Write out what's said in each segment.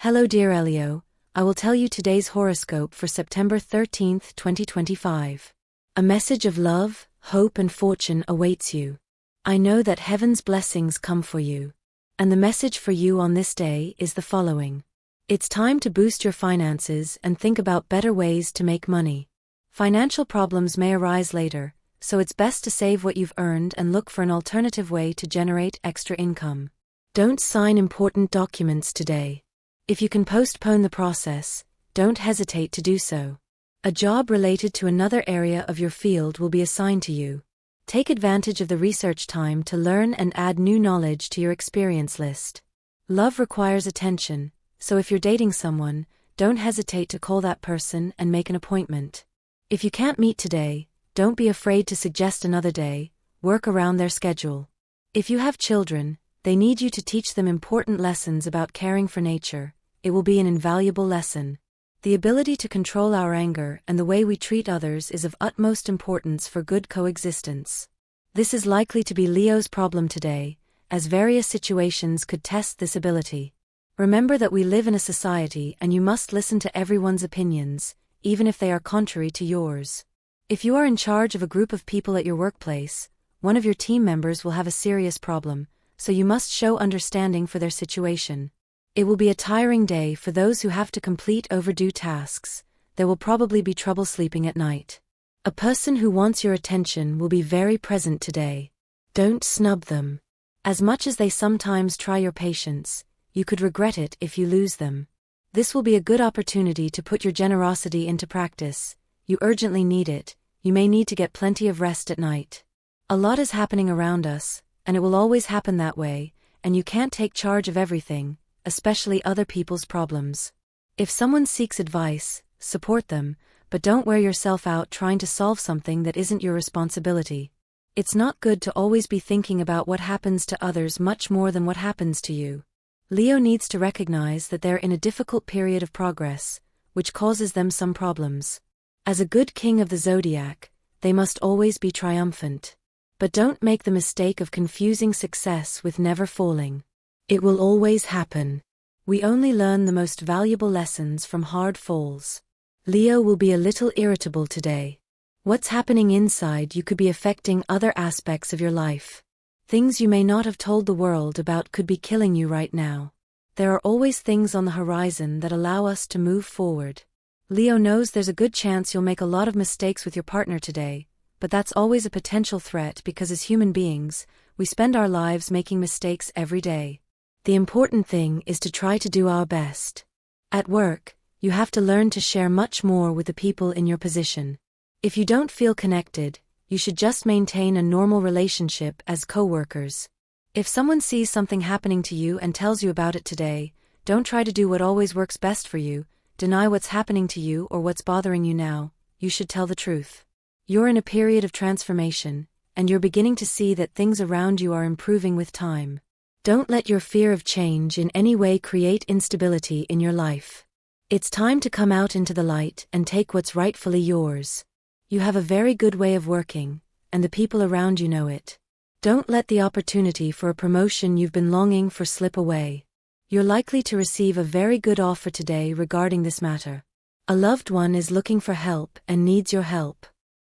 Hello dear Leo, I will tell you today's horoscope for September 13th, 2025. A message of love, hope and fortune awaits you. I know that heaven's blessings come for you. And the message for you on this day is the following. It's time to boost your finances and think about better ways to make money. Financial problems may arise later, so it's best to save what you've earned and look for an alternative way to generate extra income. Don't sign important documents today. If you can postpone the process, don't hesitate to do so. A job related to another area of your field will be assigned to you. Take advantage of the research time to learn and add new knowledge to your experience list. Love requires attention, so if you're dating someone, don't hesitate to call that person and make an appointment. If you can't meet today, don't be afraid to suggest another day, work around their schedule. If you have children, they need you to teach them important lessons about caring for nature. It will be an invaluable lesson. The ability to control our anger and the way we treat others is of utmost importance for good coexistence. This is likely to be Leo's problem today, as various situations could test this ability. Remember that we live in a society and you must listen to everyone's opinions, even if they are contrary to yours. If you are in charge of a group of people at your workplace, one of your team members will have a serious problem, so you must show understanding for their situation. It will be a tiring day for those who have to complete overdue tasks. There will probably be trouble sleeping at night. A person who wants your attention will be very present today. Don't snub them. As much as they sometimes try your patience, you could regret it if you lose them. This will be a good opportunity to put your generosity into practice. You urgently need it. You may need to get plenty of rest at night. A lot is happening around us, and it will always happen that way, and you can't take charge of everything, especially other people's problems. If someone seeks advice, support them, but don't wear yourself out trying to solve something that isn't your responsibility. It's not good to always be thinking about what happens to others much more than what happens to you. Leo needs to recognize that they're in a difficult period of progress, which causes them some problems. As a good king of the zodiac, they must always be triumphant. But don't make the mistake of confusing success with never falling. It will always happen. We only learn the most valuable lessons from hard falls. Leo will be a little irritable today. What's happening inside you could be affecting other aspects of your life. Things you may not have told the world about could be killing you right now. There are always things on the horizon that allow us to move forward. Leo knows there's a good chance you'll make a lot of mistakes with your partner today, but that's always a potential threat because as human beings, we spend our lives making mistakes every day. The important thing is to try to do our best. At work, you have to learn to share much more with the people in your position. If you don't feel connected, you should just maintain a normal relationship as co-workers. If someone sees something happening to you and tells you about it today, don't try to do what always works best for you, deny what's happening to you or what's bothering you now. You should tell the truth. You're in a period of transformation, and you're beginning to see that things around you are improving with time. Don't let your fear of change in any way create instability in your life. It's time to come out into the light and take what's rightfully yours. You have a very good way of working, and the people around you know it. Don't let the opportunity for a promotion you've been longing for slip away. You're likely to receive a very good offer today regarding this matter. A loved one is looking for help and needs your help.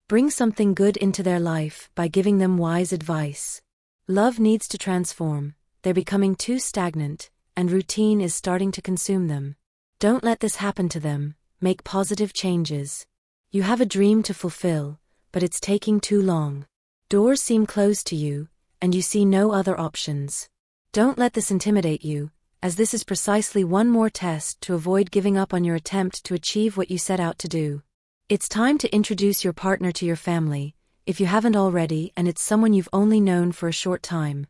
Bring something good into their life by giving them wise advice. Love needs to transform. They're becoming too stagnant, and routine is starting to consume them. Don't let this happen to them. Make positive changes. You have a dream to fulfill, but it's taking too long. Doors seem closed to you, and you see no other options. Don't let this intimidate you, as this is precisely one more test to avoid giving up on your attempt to achieve what you set out to do. It's time to introduce your partner to your family, if you haven't already, and it's someone you've only known for a short time.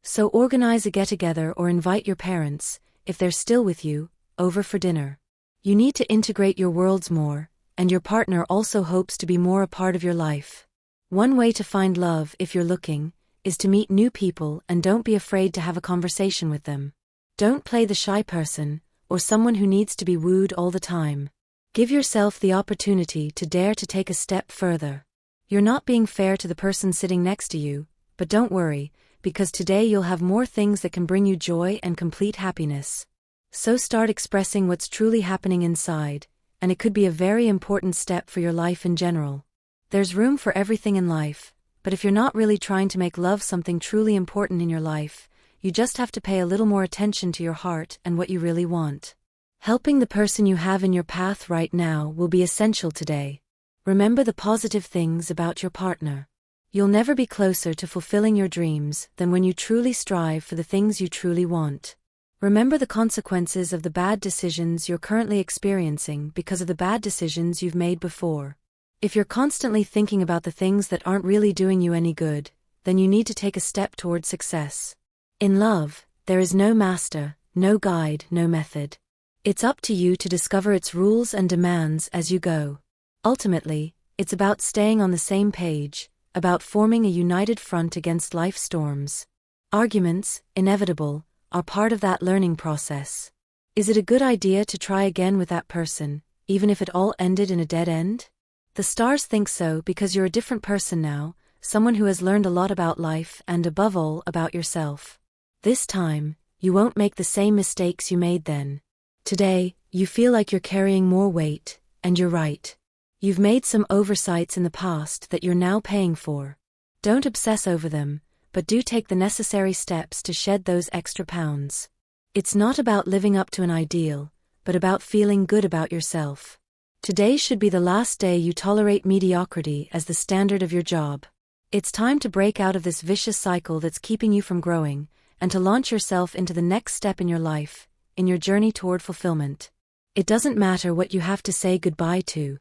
So organize a get-together or invite your parents, if they're still with you, over for dinner. You need to integrate your worlds more, and your partner also hopes to be more a part of your life. One way to find love if you're looking, is to meet new people and don't be afraid to have a conversation with them. Don't play the shy person, or someone who needs to be wooed all the time. Give yourself the opportunity to dare to take a step further. You're not being fair to the person sitting next to you, but don't worry, because today you'll have more things that can bring you joy and complete happiness. So start expressing what's truly happening inside, and it could be a very important step for your life in general. There's room for everything in life, but if you're not really trying to make love something truly important in your life, you just have to pay a little more attention to your heart and what you really want. Helping the person you have in your path right now will be essential today. Remember the positive things about your partner. You'll never be closer to fulfilling your dreams than when you truly strive for the things you truly want. Remember the consequences of the bad decisions you're currently experiencing because of the bad decisions you've made before. If you're constantly thinking about the things that aren't really doing you any good, then you need to take a step toward success. In love, there is no master, no guide, no method. It's up to you to discover its rules and demands as you go. Ultimately, it's about staying on the same page, about forming a united front against life's storms. Arguments, inevitable, are part of that learning process. Is it a good idea to try again with that person, even if it all ended in a dead end? The stars think so because you're a different person now, someone who has learned a lot about life and above all about yourself. This time, you won't make the same mistakes you made then. Today, you feel like you're carrying more weight, and you're right. You've made some oversights in the past that you're now paying for. Don't obsess over them, but do take the necessary steps to shed those extra pounds. It's not about living up to an ideal, but about feeling good about yourself. Today should be the last day you tolerate mediocrity as the standard of your job. It's time to break out of this vicious cycle that's keeping you from growing, and to launch yourself into the next step in your life, in your journey toward fulfillment. It doesn't matter what you have to say goodbye to.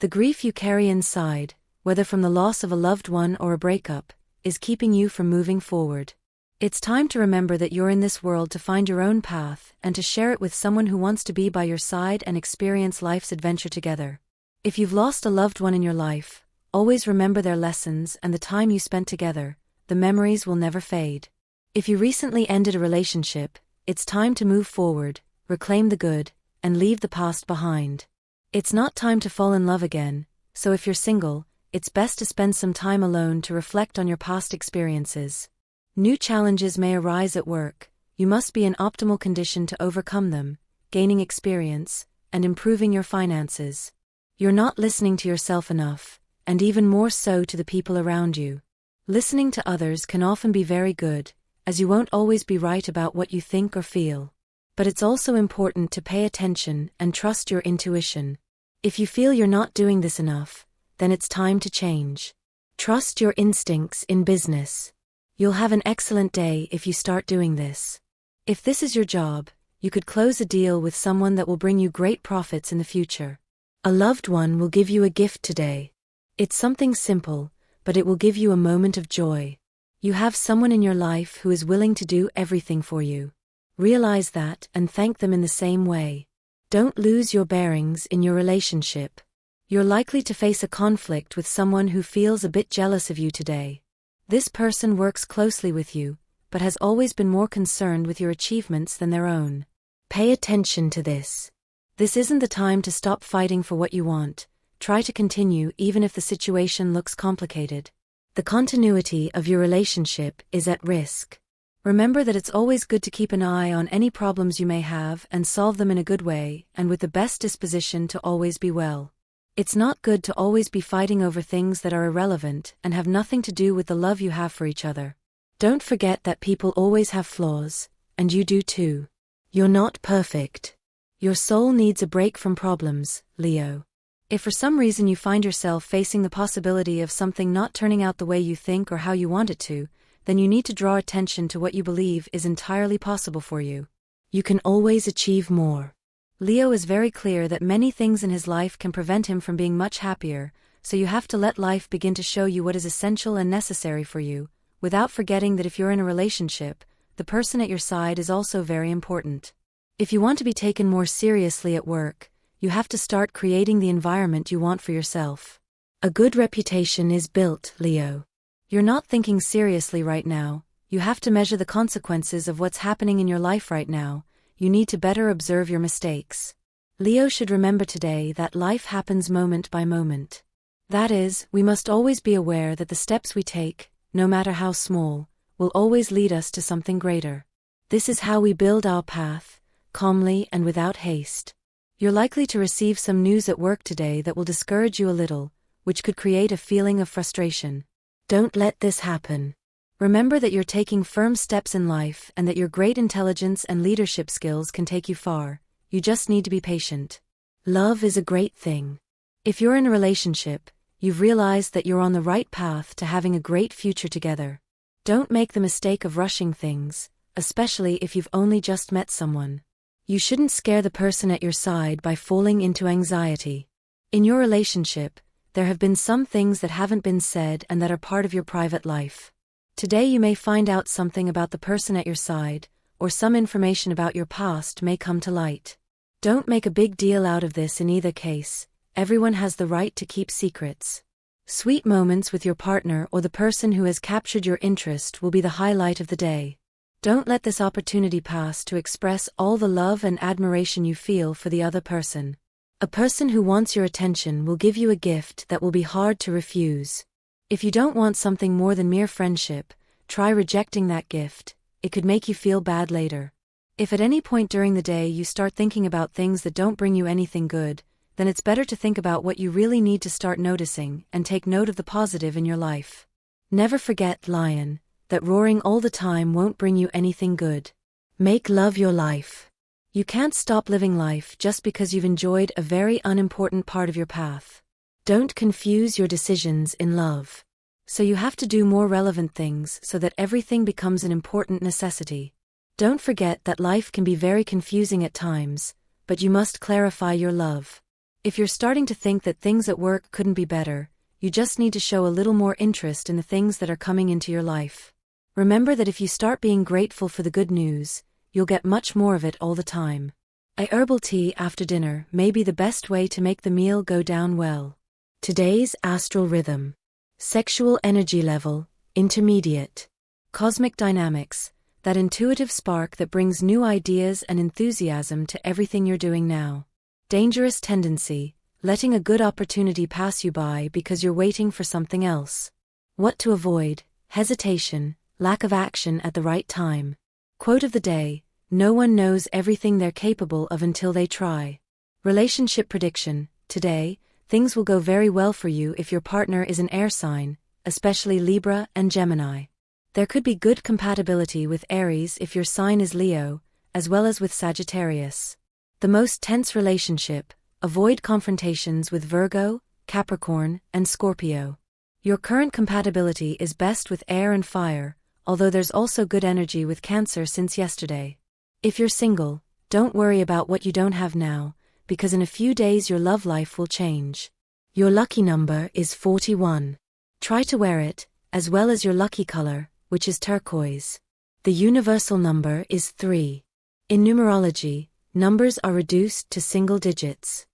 The grief you carry inside, whether from the loss of a loved one or a breakup, is keeping you from moving forward. It's time to remember that you're in this world to find your own path and to share it with someone who wants to be by your side and experience life's adventure together. If you've lost a loved one in your life, always remember their lessons and the time you spent together. The memories will never fade. If you recently ended a relationship, it's time to move forward, reclaim the good, and leave the past behind. It's not time to fall in love again, so if you're single, it's best to spend some time alone to reflect on your past experiences. New challenges may arise at work. You must be in optimal condition to overcome them, gaining experience, and improving your finances. You're not listening to yourself enough, and even more so to the people around you. Listening to others can often be very good, as you won't always be right about what you think or feel. But it's also important to pay attention and trust your intuition. If you feel you're not doing this enough, then it's time to change. Trust your instincts in business. You'll have an excellent day if you start doing this. If this is your job, you could close a deal with someone that will bring you great profits in the future. A loved one will give you a gift today. It's something simple, but it will give you a moment of joy. You have someone in your life who is willing to do everything for you. Realize that and thank them in the same way. Don't lose your bearings in your relationship. You're likely to face a conflict with someone who feels a bit jealous of you today. This person works closely with you, but has always been more concerned with your achievements than their own. Pay attention to this. This isn't the time to stop fighting for what you want. Try to continue even if the situation looks complicated. The continuity of your relationship is at risk. Remember that it's always good to keep an eye on any problems you may have and solve them in a good way and with the best disposition to always be well. It's not good to always be fighting over things that are irrelevant and have nothing to do with the love you have for each other. Don't forget that people always have flaws, and you do too. You're not perfect. Your soul needs a break from problems, Leo. If for some reason you find yourself facing the possibility of something not turning out the way you think or how you want it to, then you need to draw attention to what you believe is entirely possible for you. You can always achieve more. Leo is very clear that many things in his life can prevent him from being much happier, so you have to let life begin to show you what is essential and necessary for you, without forgetting that if you're in a relationship, the person at your side is also very important. If you want to be taken more seriously at work, you have to start creating the environment you want for yourself. A good reputation is built, Leo. You're not thinking seriously right now. You have to measure the consequences of what's happening in your life right now. You need to better observe your mistakes. Leo should remember today that life happens moment by moment. That is, we must always be aware that the steps we take, no matter how small, will always lead us to something greater. This is how we build our path, calmly and without haste. You're likely to receive some news at work today that will discourage you a little, which could create a feeling of frustration. Don't let this happen. Remember that you're taking firm steps in life and that your great intelligence and leadership skills can take you far. You just need to be patient. Love is a great thing. If you're in a relationship, you've realized that you're on the right path to having a great future together. Don't make the mistake of rushing things, especially if you've only just met someone. You shouldn't scare the person at your side by falling into anxiety. In your relationship, there have been some things that haven't been said and that are part of your private life. Today you may find out something about the person at your side, or some information about your past may come to light. Don't make a big deal out of this in either case. Everyone has the right to keep secrets. Sweet moments with your partner or the person who has captured your interest will be the highlight of the day. Don't let this opportunity pass to express all the love and admiration you feel for the other person. A person who wants your attention will give you a gift that will be hard to refuse. If you don't want something more than mere friendship, try rejecting that gift. It could make you feel bad later. If at any point during the day you start thinking about things that don't bring you anything good, then it's better to think about what you really need to start noticing and take note of the positive in your life. Never forget, Lion, that roaring all the time won't bring you anything good. Make love your life. You can't stop living life just because you've enjoyed a very unimportant part of your path. Don't confuse your decisions in love. So you have to do more relevant things so that everything becomes an important necessity. Don't forget that life can be very confusing at times, but you must clarify your love. If you're starting to think that things at work couldn't be better, you just need to show a little more interest in the things that are coming into your life. Remember that if you start being grateful for the good news, you'll get much more of it all the time. A herbal tea after dinner may be the best way to make the meal go down well. Today's astral rhythm. Sexual energy level, intermediate. Cosmic dynamics, that intuitive spark that brings new ideas and enthusiasm to everything you're doing now. Dangerous tendency, letting a good opportunity pass you by because you're waiting for something else. What to avoid: hesitation, lack of action at the right time. Quote of the day: no one knows everything they're capable of until they try. Relationship prediction. Today, things will go very well for you if your partner is an air sign, especially Libra and Gemini. There could be good compatibility with Aries if your sign is Leo, as well as with Sagittarius. The most tense relationship: avoid confrontations with Virgo, Capricorn, and Scorpio. Your current compatibility is best with air and fire, although there's also good energy with Cancer since yesterday. If you're single, don't worry about what you don't have now, because in a few days your love life will change. Your lucky number is 41. Try to wear it, as well as your lucky color, which is turquoise. The universal number is 3. In numerology, numbers are reduced to single digits.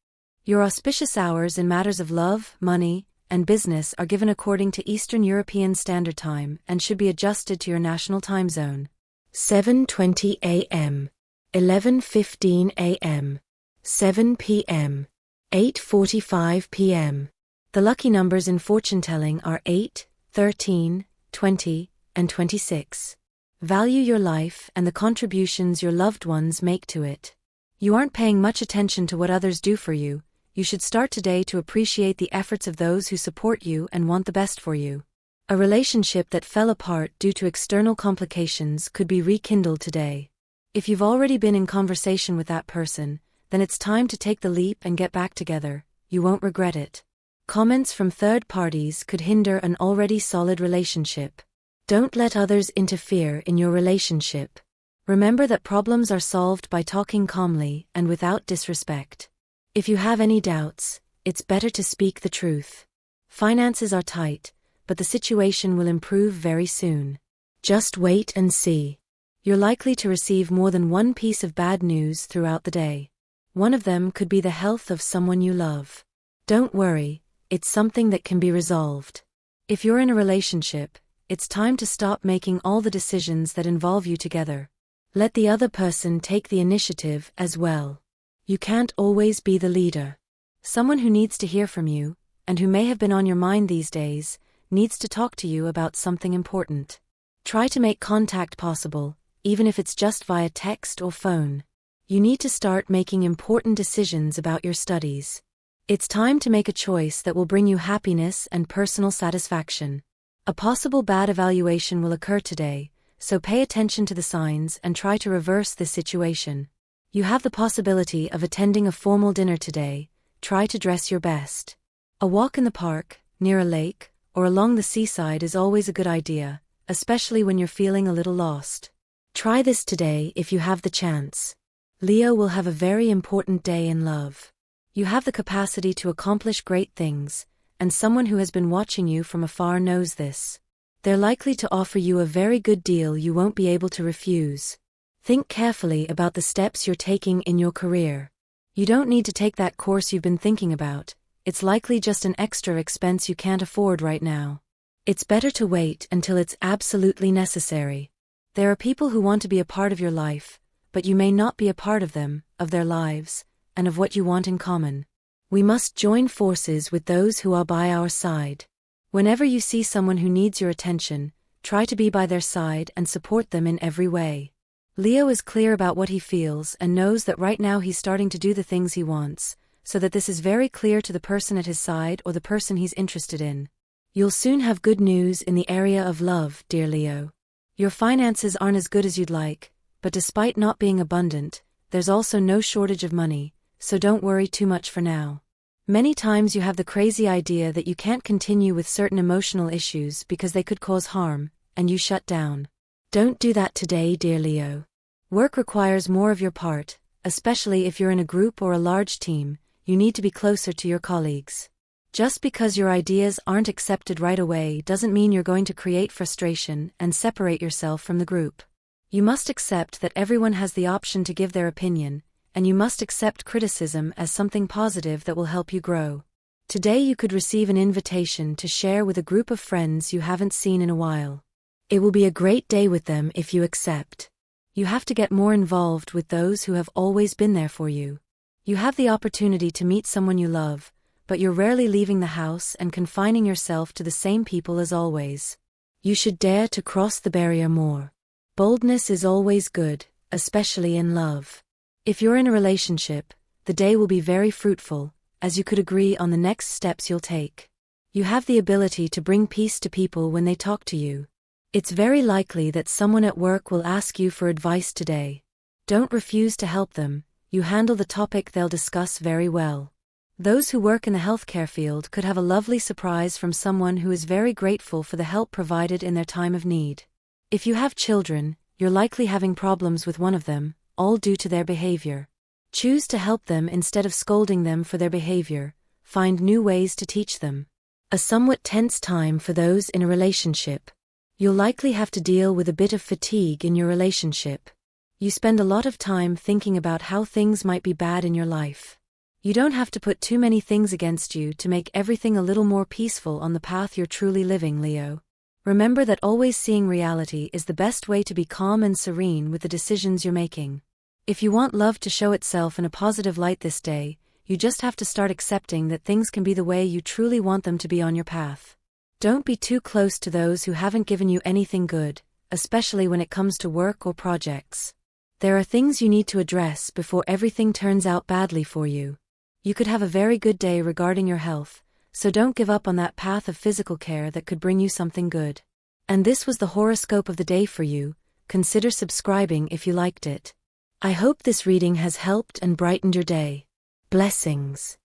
Your auspicious hours in matters of love, money, and business are given according to Eastern European Standard Time and should be adjusted to your national time zone. 7:20 a.m. 11:15 a.m. 7 p.m. 8:45 p.m. The lucky numbers in fortune-telling are 8, 13, 20, and 26. Value your life and the contributions your loved ones make to it. You aren't paying much attention to what others do for you. You should start today to appreciate the efforts of those who support you and want the best for you. A relationship that fell apart due to external complications could be rekindled today. If you've already been in conversation with that person, then it's time to take the leap and get back together. You won't regret it. Comments from third parties could hinder an already solid relationship. Don't let others interfere in your relationship. Remember that problems are solved by talking calmly and without disrespect. If you have any doubts, it's better to speak the truth. Finances are tight, but the situation will improve very soon. Just wait and see. You're likely to receive more than one piece of bad news throughout the day. One of them could be the health of someone you love. Don't worry, it's something that can be resolved. If you're in a relationship, it's time to stop making all the decisions that involve you together. Let the other person take the initiative as well. You can't always be the leader. Someone who needs to hear from you, and who may have been on your mind these days, needs to talk to you about something important. Try to make contact possible, even if it's just via text or phone. You need to start making important decisions about your studies. It's time to make a choice that will bring you happiness and personal satisfaction. A possible bad evaluation will occur today, so pay attention to the signs and try to reverse this situation. You have the possibility of attending a formal dinner today. Try to dress your best. A walk in the park, near a lake, or along the seaside is always a good idea, especially when you're feeling a little lost. Try this today if you have the chance. Leo will have a very important day in love. You have the capacity to accomplish great things, and someone who has been watching you from afar knows this. They're likely to offer you a very good deal you won't be able to refuse. Think carefully about the steps you're taking in your career. You don't need to take that course you've been thinking about. It's likely just an extra expense you can't afford right now. It's better to wait until it's absolutely necessary. There are people who want to be a part of your life, but you may not be a part of them, of their lives, and of what you want in common. We must join forces with those who are by our side. Whenever you see someone who needs your attention, try to be by their side and support them in every way. Leo is clear about what he feels and knows that right now he's starting to do the things he wants, so that this is very clear to the person at his side or the person he's interested in. You'll soon have good news in the area of love, dear Leo. Your finances aren't as good as you'd like, but despite not being abundant, there's also no shortage of money, so don't worry too much for now. Many times you have the crazy idea that you can't continue with certain emotional issues because they could cause harm, and you shut down. Don't do that today, dear Leo. Work requires more of your part, especially if you're in a group or a large team. You need to be closer to your colleagues. Just because your ideas aren't accepted right away doesn't mean you're going to create frustration and separate yourself from the group. You must accept that everyone has the option to give their opinion, and you must accept criticism as something positive that will help you grow. Today you could receive an invitation to share with a group of friends you haven't seen in a while. It will be a great day with them if you accept. You have to get more involved with those who have always been there for you. You have the opportunity to meet someone you love, but you're rarely leaving the house and confining yourself to the same people as always. You should dare to cross the barrier more. Boldness is always good, especially in love. If you're in a relationship, the day will be very fruitful, as you could agree on the next steps you'll take. You have the ability to bring peace to people when they talk to you. It's very likely that someone at work will ask you for advice today. Don't refuse to help them. You handle the topic they'll discuss very well. Those who work in the healthcare field could have a lovely surprise from someone who is very grateful for the help provided in their time of need. If you have children, you're likely having problems with one of them, all due to their behavior. Choose to help them instead of scolding them for their behavior. Find new ways to teach them. A somewhat tense time for those in a relationship. You'll likely have to deal with a bit of fatigue in your relationship. You spend a lot of time thinking about how things might be bad in your life. You don't have to put too many things against you to make everything a little more peaceful on the path you're truly living, Leo. Remember that always seeing reality is the best way to be calm and serene with the decisions you're making. If you want love to show itself in a positive light this day, you just have to start accepting that things can be the way you truly want them to be on your path. Don't be too close to those who haven't given you anything good, especially when it comes to work or projects. There are things you need to address before everything turns out badly for you. You could have a very good day regarding your health, so don't give up on that path of physical care that could bring you something good. And this was the horoscope of the day for you. Consider subscribing if you liked it. I hope this reading has helped and brightened your day. Blessings.